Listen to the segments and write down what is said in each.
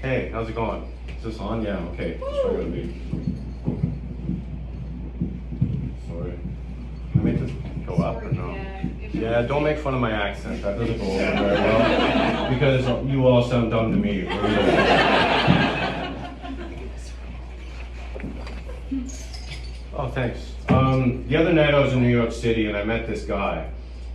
Hey, how's it going? Is this on? Yeah, okay. That's where I'm gonna be. Sorry. Can I make this go up or no? Yeah, don't make fun of my accent. That doesn't go over very well. Because you all sound dumb to me. Oh, thanks. The other night I was in New York City and I met this guy.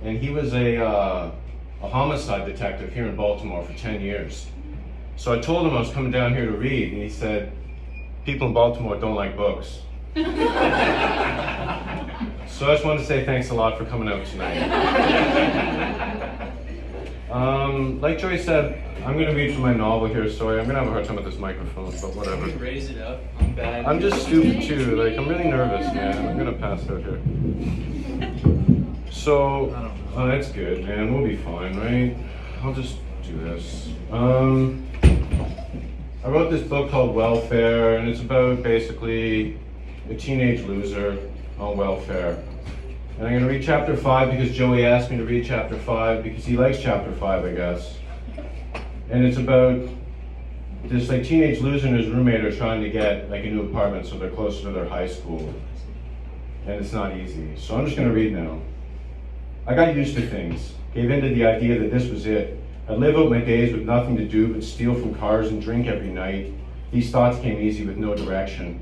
And he was a homicide detective here in Baltimore for 10 years. So I told him I was coming down here to read, and he said, people in Baltimore don't like books. So I just wanted to say thanks a lot for coming out tonight. Like Joey said, I'm going to read from my novel here. Sorry, I'm going to have a hard time with this microphone, but whatever. Can you raise it up? I'm bad. I'm just stupid too. Like, I'm really nervous, man. I'm going to pass out here. So, that's good, man. We'll be fine, right? I'll just do this. I wrote this book called Welfare, and it's about basically a teenage loser on welfare. And I'm going to read chapter 5 because Joey asked me to read chapter 5 because he likes chapter 5, I guess. And it's about this like teenage loser and his roommate are trying to get like a new apartment so they're closer to their high school. And it's not easy. So I'm just going to read now. I got used to things, gave in to the idea that this was it. I'd live out my days with nothing to do but steal from cars and drink every night. These thoughts came easy with no direction.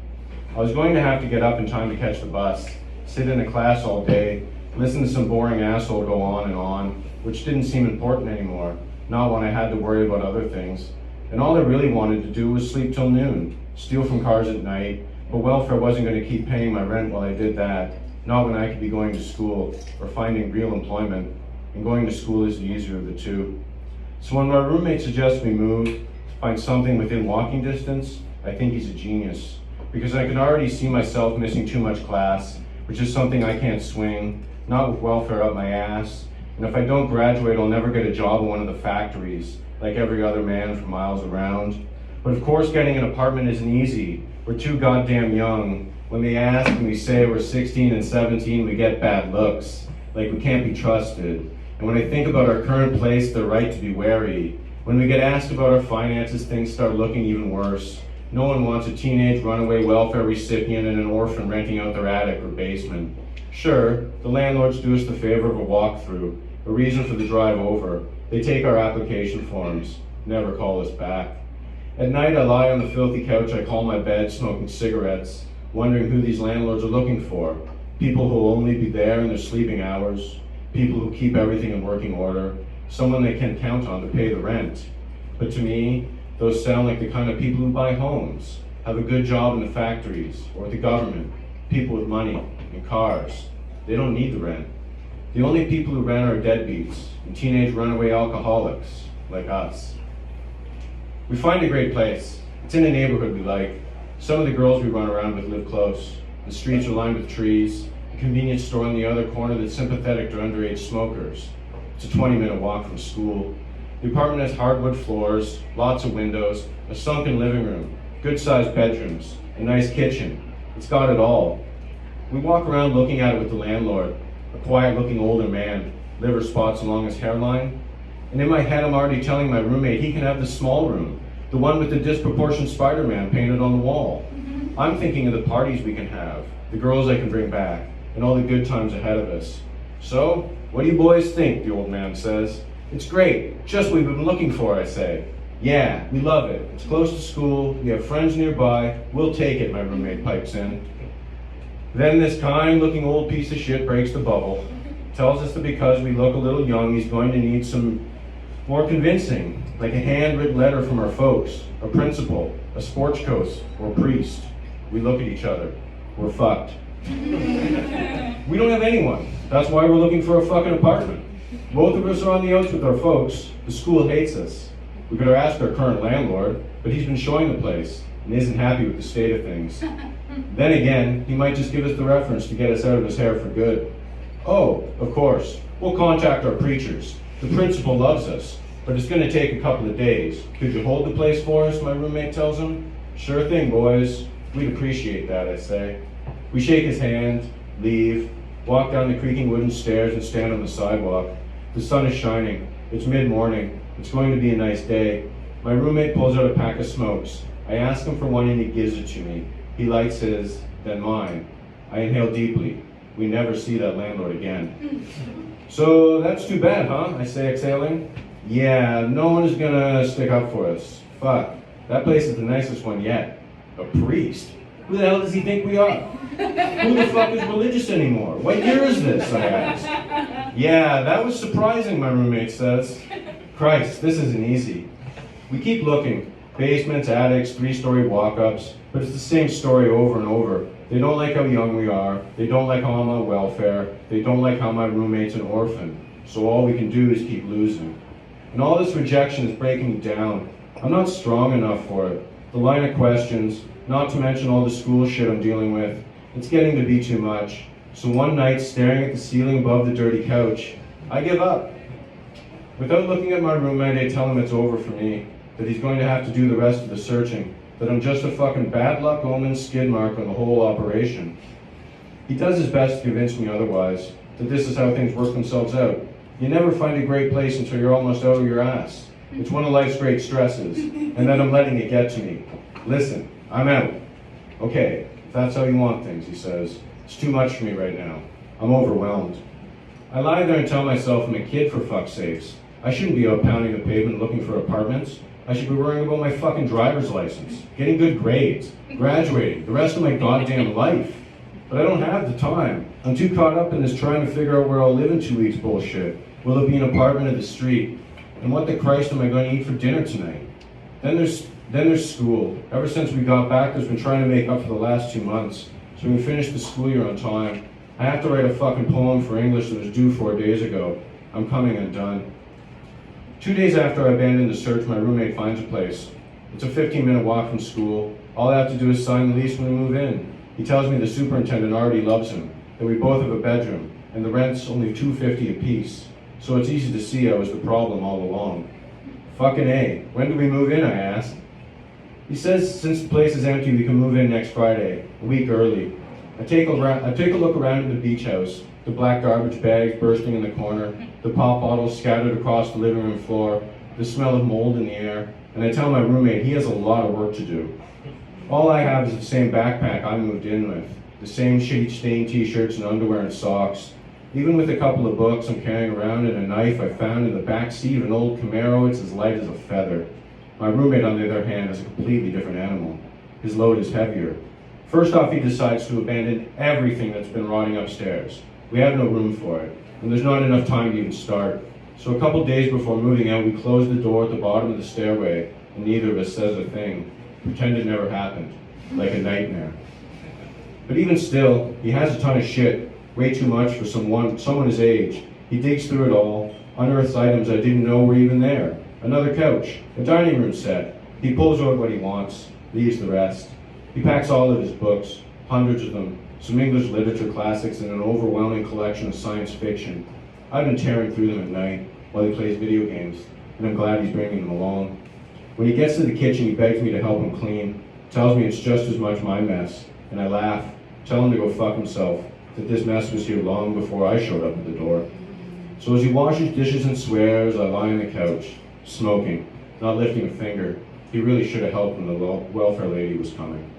I was going to have to get up in time to catch the bus, sit in a class all day, listen to some boring asshole go on, which didn't seem important anymore, not when I had to worry about other things. And all I really wanted to do was sleep till noon, steal from cars at night, but welfare wasn't going to keep paying my rent while I did that, not when I could be going to school or finding real employment, and going to school is the easier of the two. So when my roommate suggests we move to find something within walking distance, I think he's a genius. Because I can already see myself missing too much class, which is something I can't swing, not with welfare up my ass. And if I don't graduate, I'll never get a job in one of the factories, like every other man for miles around. But of course, getting an apartment isn't easy. We're too goddamn young. When they ask and we say we're 16 and 17, we get bad looks, like we can't be trusted. And when I think about our current place, they're right to be wary. When we get asked about our finances, things start looking even worse. No one wants a teenage runaway welfare recipient and an orphan renting out their attic or basement. Sure, the landlords do us the favor of a walkthrough, a reason for the drive over. They take our application forms, never call us back. At night, I lie on the filthy couch I call my bed, smoking cigarettes, wondering who these landlords are looking for. People who will only be there in their sleeping hours. People who keep everything in working order, someone they can count on to pay the rent. But to me, those sound like the kind of people who buy homes, have a good job in the factories or the government, people with money and cars. They don't need the rent. The only people who rent are deadbeats and teenage runaway alcoholics like us. We find a great place. It's in a neighborhood we like. Some of the girls we run around with live close. The streets are lined with trees. A convenience store on the other corner that's sympathetic to underage smokers. It's a 20-minute walk from school. The apartment has hardwood floors, lots of windows, a sunken living room, good-sized bedrooms, a nice kitchen. It's got it all. We walk around looking at it with the landlord, a quiet-looking older man, liver spots along his hairline. And in my head, I'm already telling my roommate he can have the small room, the one with the disproportionate Spider-Man painted on the wall. I'm thinking of the parties we can have, the girls I can bring back, and all the good times ahead of us. So, what do you boys think, the old man says. It's great, just what we've been looking for, I say. Yeah, we love it. It's close to school, we have friends nearby, we'll take it, my roommate pipes in. Then this kind-looking old piece of shit breaks the bubble. Tells us that because we look a little young, he's going to need some more convincing, like a handwritten letter from our folks, a principal, a sports coach, or priest. We look at each other. We're fucked. We don't have anyone. That's why we're looking for a fucking apartment. Both of us are on the outs with our folks. The school hates us. We could have asked our current landlord, but he's been showing the place and isn't happy with the state of things. Then again, he might just give us the reference to get us out of his hair for good. Oh, of course, we'll contact our preachers. The principal loves us, but it's going to take a couple of days. Could you hold the place for us, my roommate tells him. Sure thing, boys. We'd appreciate that, I say. We shake his hand, leave, walk down the creaking wooden stairs and stand on the sidewalk. The sun is shining. It's mid-morning. It's going to be a nice day. My roommate pulls out a pack of smokes. I ask him for one and he gives it to me. He lights his, then mine. I inhale deeply. We never see that landlord again. So that's too bad, huh? I say, exhaling. Yeah, no one is gonna stick up for us. Fuck, that place is the nicest one yet. A priest? Who the hell does he think we are? Who the fuck is religious anymore? What year is this, I ask. Yeah, that was surprising, my roommate says. Christ, this isn't easy. We keep looking. Basements, attics, 3-story walk-ups, but it's the same story over and over. They don't like how young we are. They don't like how I'm on welfare. They don't like how my roommate's an orphan. So all we can do is keep losing. And all this rejection is breaking me down. I'm not strong enough for it. The line of questions, not to mention all the school shit I'm dealing with, it's getting to be too much. So one night, staring at the ceiling above the dirty couch, I give up. Without looking at my roommate, I tell him it's over for me, that he's going to have to do the rest of the searching, that I'm just a fucking bad luck omen skid mark on the whole operation. He does his best to convince me otherwise, that this is how things work themselves out. You never find a great place until you're almost out of your ass. It's one of life's great stresses, and then I'm letting it get to me. Listen, I'm out. Okay, if that's how you want things, he says. It's too much for me right now. I'm overwhelmed. I lie there and tell myself I'm a kid, for fuck's sakes. I shouldn't be out pounding the pavement looking for apartments. I should be worrying about my fucking driver's license, getting good grades, graduating, the rest of my goddamn life. But I don't have the time. I'm too caught up in this trying to figure out where I'll live in 2 weeks bullshit. Will it be an apartment or the street? And what the Christ am I going to eat for dinner tonight? Then there's school. Ever since we got back, there's been trying to make up for the last 2 months. So we finished the school year on time. I have to write a fucking poem for English that was due 4 days ago. I'm coming undone. 2 days after I abandoned the search, my roommate finds a place. It's a 15-minute walk from school. All I have to do is sign the lease when we move in. He tells me the superintendent already loves him, that we both have a bedroom, and the rent's only $250 a piece. So it's easy to see I was the problem all along. Fucking A. When do we move in, I asked. He says since the place is empty, we can move in next Friday, a week early. I take a look around at the beach house, the black garbage bags bursting in the corner, the pop bottles scattered across the living room floor, the smell of mold in the air, and I tell my roommate he has a lot of work to do. All I have is the same backpack I moved in with, the same shitty stained t-shirts and underwear and socks. Even with a couple of books I'm carrying around and a knife I found in the back seat of an old Camaro, it's as light as a feather. My roommate, on the other hand, is a completely different animal. His load is heavier. First off, he decides to abandon everything that's been rotting upstairs. We have no room for it, and there's not enough time to even start. So a couple days before moving out, we close the door at the bottom of the stairway, and neither of us says a thing. Pretend it never happened, like a nightmare. But even still, he has a ton of shit, way too much for someone his age. He digs through it all, unearths items I didn't know were even there. Another couch, a dining room set. He pulls out what he wants, leaves the rest. He packs all of his books, hundreds of them, some English literature classics and an overwhelming collection of science fiction. I've been tearing through them at night while he plays video games, and I'm glad he's bringing them along. When he gets to the kitchen, he begs me to help him clean, tells me it's just as much my mess, and I laugh, tell him to go fuck himself, that this mess was here long before I showed up at the door. So as he washes dishes and swears, I lie on the couch, smoking, not lifting a finger. He really should have helped when the welfare lady was coming.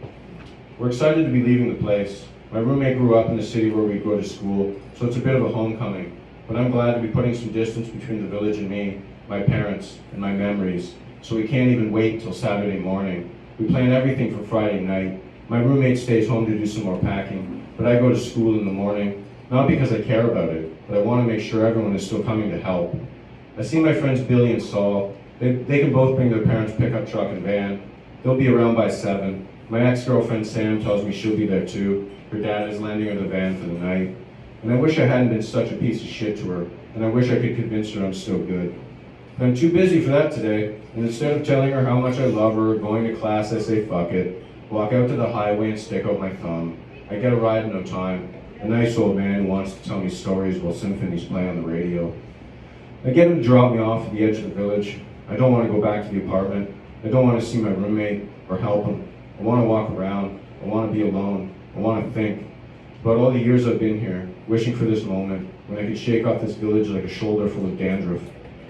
We're excited to be leaving the place. My roommate grew up in the city where we go to school, so it's a bit of a homecoming. But I'm glad to be putting some distance between the village and me, my parents, and my memories. So we can't even wait till Saturday morning. We plan everything for Friday night. My roommate stays home to do some more packing, but I go to school in the morning, not because I care about it, but I want to make sure everyone is still coming to help. I see my friends Billy and Saul. They can both bring their parents' pickup truck and van. They'll be around by 7. My ex-girlfriend Sam tells me she'll be there too. Her dad is lending her the van for the night. And I wish I hadn't been such a piece of shit to her, and I wish I could convince her I'm still good. But I'm too busy for that today, and instead of telling her how much I love her or going to class, I say fuck it, walk out to the highway and stick out my thumb. I get a ride in no time. A nice old man who wants to tell me stories while symphonies play on the radio. I get him to drop me off at the edge of the village. I don't want to go back to the apartment. I don't want to see my roommate or help him. I want to walk around. I want to be alone. I want to think about all the years I've been here, wishing for this moment when I could shake off this village like a shoulder full of dandruff.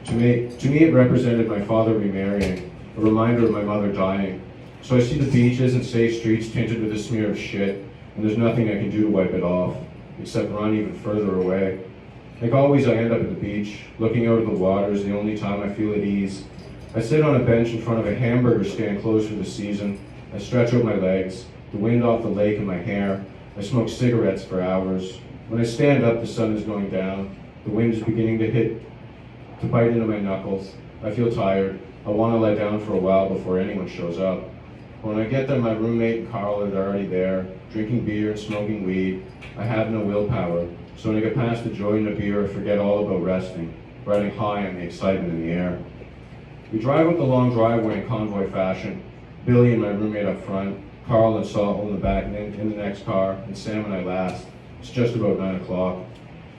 To me, it represented my father remarrying, a reminder of my mother dying. So I see the beaches and safe streets tinted with a smear of shit, and there's nothing I can do to wipe it off, except run even further away. Like always, I end up at the beach. Looking out at the water is the only time I feel at ease. I sit on a bench in front of a hamburger stand closed for the season. I stretch out my legs, the wind off the lake in my hair. I smoke cigarettes for hours. When I stand up, the sun is going down. The wind is beginning to bite into my knuckles. I feel tired. I want to lie down for a while before anyone shows up. When I get there, my roommate and Carl are already there, drinking beer and smoking weed. I have no willpower, so when I get past the joy and the beer, I forget all about resting, riding high on the excitement in the air. We drive up the long driveway in convoy fashion. Billy and my roommate up front, Carl and Saul in the back in the next car, and Sam and I last. It's just about 9 o'clock.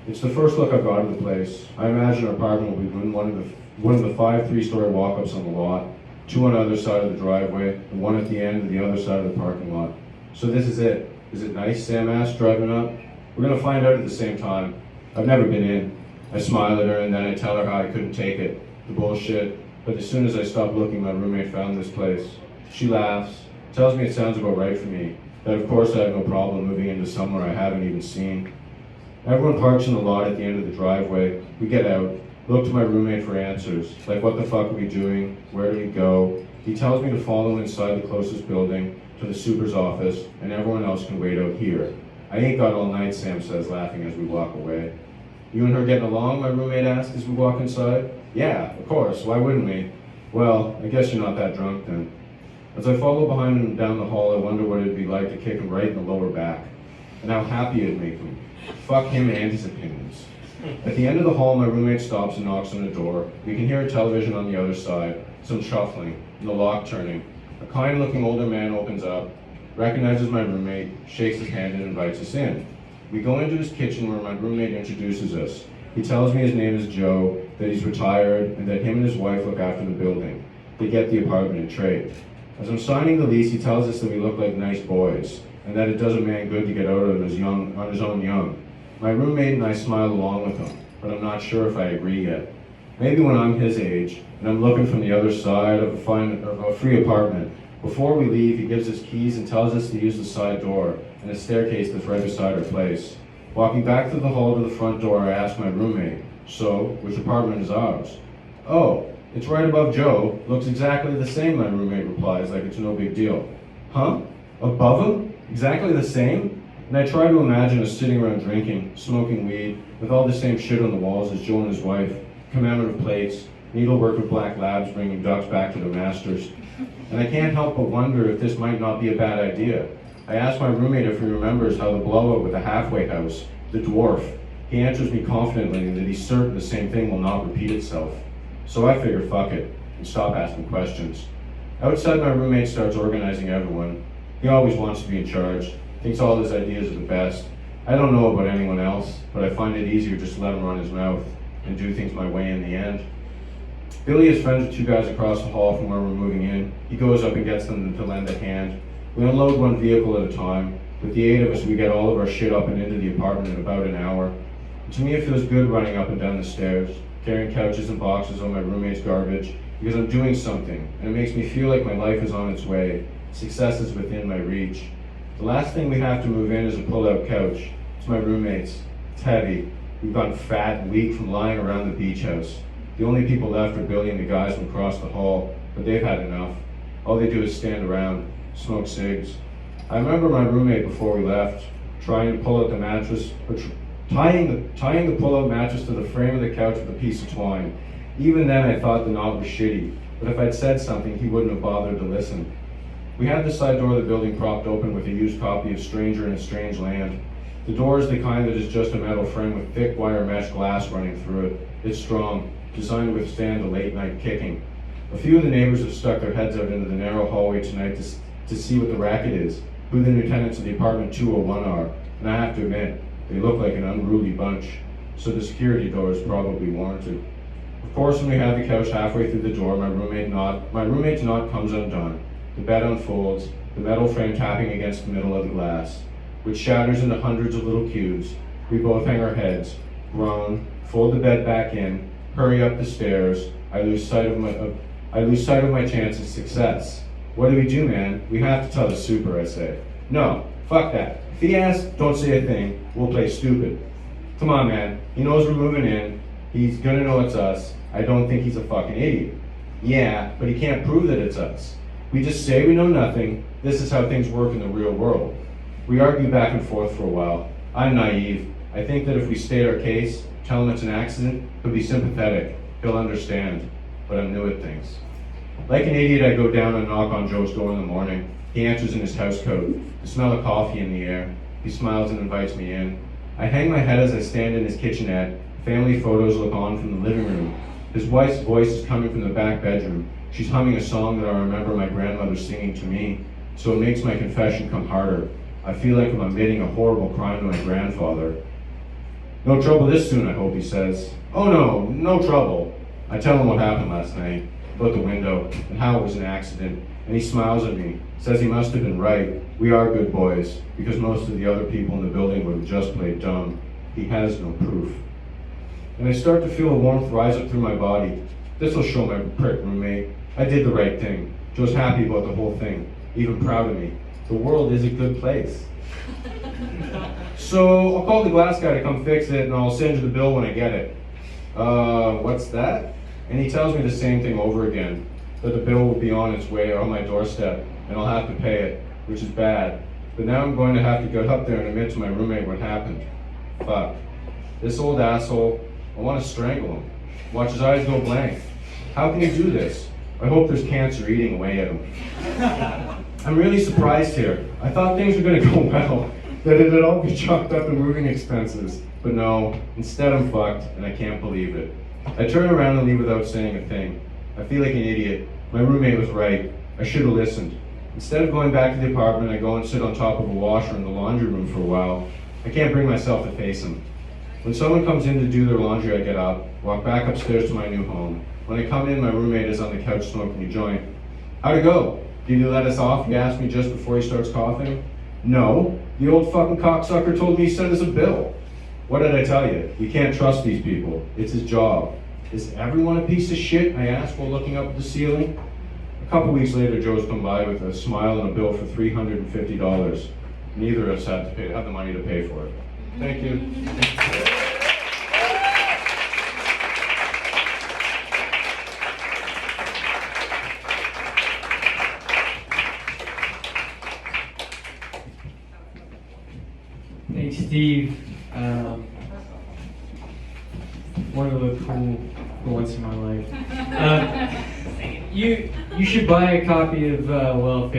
It's the first look I've got of the place. I imagine our apartment will be one of the 5 three-story walk-ups on the lot, 2 on the other side of the driveway, and 1 at the end of the other side of the parking lot. So this is it. Is it nice? Sam asked, driving up. We're gonna find out at the same time. I've never been in. I smile at her and then I tell her how I couldn't take it, the bullshit. But as soon as I stopped looking, my roommate found this place. She laughs, tells me it sounds about right for me, that of course I have no problem moving into somewhere I haven't even seen. Everyone parks in the lot at the end of the driveway. We get out, look to my roommate for answers, like what the fuck are we doing, where do we go? He tells me to follow inside the closest building, to the super's office, and everyone else can wait out here. I ain't got all night, Sam says, laughing as we walk away. You and her getting along, my roommate asks as we walk inside. Yeah, of course, why wouldn't we? Well, I guess you're not that drunk then. As I follow behind him down the hall, I wonder what it'd be like to kick him right in the lower back, and how happy it'd make him. Fuck him and his opinions. At the end of the hall, my roommate stops and knocks on the door. We can hear a television on the other side, some shuffling, and the lock turning. A kind-looking older man opens up, recognizes my roommate, shakes his hand, and invites us in. We go into his kitchen where my roommate introduces us. He tells me his name is Joe, that he's retired, and that him and his wife look after the building. They get the apartment in trade. As I'm signing the lease, he tells us that we look like nice boys, and that it does a man good to get out on his own young. My roommate and I smile along with him, but I'm not sure if I agree yet. Maybe when I'm his age, and I'm looking from the other side of a free apartment. Before we leave, he gives us keys and tells us to use the side door and a staircase that's right beside our place. Walking back through the hall to the front door, I ask my roommate, so, which apartment is ours? Oh, it's right above Joe. Looks exactly the same, my roommate replies, like it's no big deal. Huh? Above him? Exactly the same? And I try to imagine us sitting around drinking, smoking weed, with all the same shit on the walls as Joe and his wife, commemorative plates, needlework with black labs bringing ducks back to their masters. And I can't help but wonder if this might not be a bad idea. I ask my roommate if he remembers how the blowout with the halfway house, the dwarf. He answers me confidently that he's certain the same thing will not repeat itself. So I figure fuck it, and stop asking questions. Outside, my roommate starts organizing everyone. He always wants to be in charge, thinks all his ideas are the best. I don't know about anyone else, but I find it easier just to let him run his mouth and do things my way in the end. Billy is friends with 2 guys across the hall from where we're moving in. He goes up and gets them to lend a hand. We unload 1 vehicle at a time. With the 8 of us, we get all of our shit up and into the apartment in about an hour. To me, it feels good running up and down the stairs, carrying couches and boxes on my roommate's garbage, because I'm doing something, and it makes me feel like my life is on its way. Success is within my reach. The last thing we have to move in is a pull-out couch. It's my roommate's. It's heavy. We've gotten fat and weak from lying around the beach house. The only people left are Billy and the guys from across the hall, but they've had enough. All they do is stand around, smoke cigs. I remember my roommate before we left, trying to pull out the mattress, tying the pull-out mattress to the frame of the couch with a piece of twine. Even then I thought the knot was shitty, but if I'd said something, he wouldn't have bothered to listen. We had the side door of the building propped open with a used copy of Stranger in a Strange Land. The door is the kind that is just a metal frame with thick wire mesh glass running through it. It's strong, designed to withstand a late night kicking. A few of the neighbors have stuck their heads out into the narrow hallway tonight to see what the racket is, who the new tenants of the apartment 201 are, and I have to admit, they look like an unruly bunch, so the security door is probably warranted. Of course, when we have the couch halfway through the door, my roommate's knot comes undone. The bed unfolds, the metal frame tapping against the middle of the glass, which shatters into hundreds of little cubes. We both hang our heads, groan, fold the bed back in, hurry up the stairs. I lose sight I lose sight of my chance of success. What do, man? We have to tell the super, I say. No, fuck that. If he asks, don't say a thing. We'll play stupid. Come on, man. He knows we're moving in. He's gonna know it's us. I don't think he's a fucking idiot. Yeah, but he can't prove that it's us. We just say we know nothing. This is how things work in the real world. We argue back and forth for a while. I'm naive. I think that if we state our case, tell him it's an accident, he'll be sympathetic. He'll understand. But I'm new at things. Like an idiot, I go down and knock on Joe's door in the morning. He answers in his house coat, the smell of coffee in the air. He smiles and invites me in. I hang my head as I stand in his kitchenette. Family photos look on from the living room. His wife's voice is coming from the back bedroom. She's humming a song that I remember my grandmother singing to me, so it makes my confession come harder. I feel like I'm admitting a horrible crime to my grandfather. No trouble this soon, I hope, he says. Oh no, no trouble. I tell him what happened last night, about the window, and how it was an accident, and he smiles at me, says he must have been right. We are good boys, because most of the other people in the building would have just played dumb. He has no proof. And I start to feel a warmth rise up through my body. This'll show my prick roommate. I did the right thing. Joe's happy about the whole thing, even proud of me. The world is a good place. So I'll call the glass guy to come fix it, and I'll send you the bill when I get it. What's that? And he tells me the same thing over again, that the bill will be on its way on my doorstep, and I'll have to pay it, which is bad. But now I'm going to have to go up there and admit to my roommate what happened. Fuck. This old asshole, I want to strangle him. Watch his eyes go blank. How can he do this? I hope there's cancer eating away at him. I'm really surprised here. I thought things were going to go well, that it'd all be chalked up in moving expenses. But no, instead I'm fucked, and I can't believe it. I turn around and leave without saying a thing. I feel like an idiot. My roommate was right. I should have listened. Instead of going back to the apartment, I go and sit on top of a washer in the laundry room for a while. I can't bring myself to face him. When someone comes in to do their laundry, I get up, walk back upstairs to my new home. When I come in, my roommate is on the couch smoking a joint. How'd it go? Did he let us off? He asked me just before he starts coughing. No, the old fucking cocksucker told me he sent us a bill. What did I tell you? You can't trust these people. It's his job. Is everyone a piece of shit? I asked while looking up at the ceiling. A couple weeks later, Joe's come by with a smile and a bill for $350. Neither of us had the money to pay for it. Thank you. Thanks, Steve. One of the cool moments in my life. You should buy a copy of Welfare.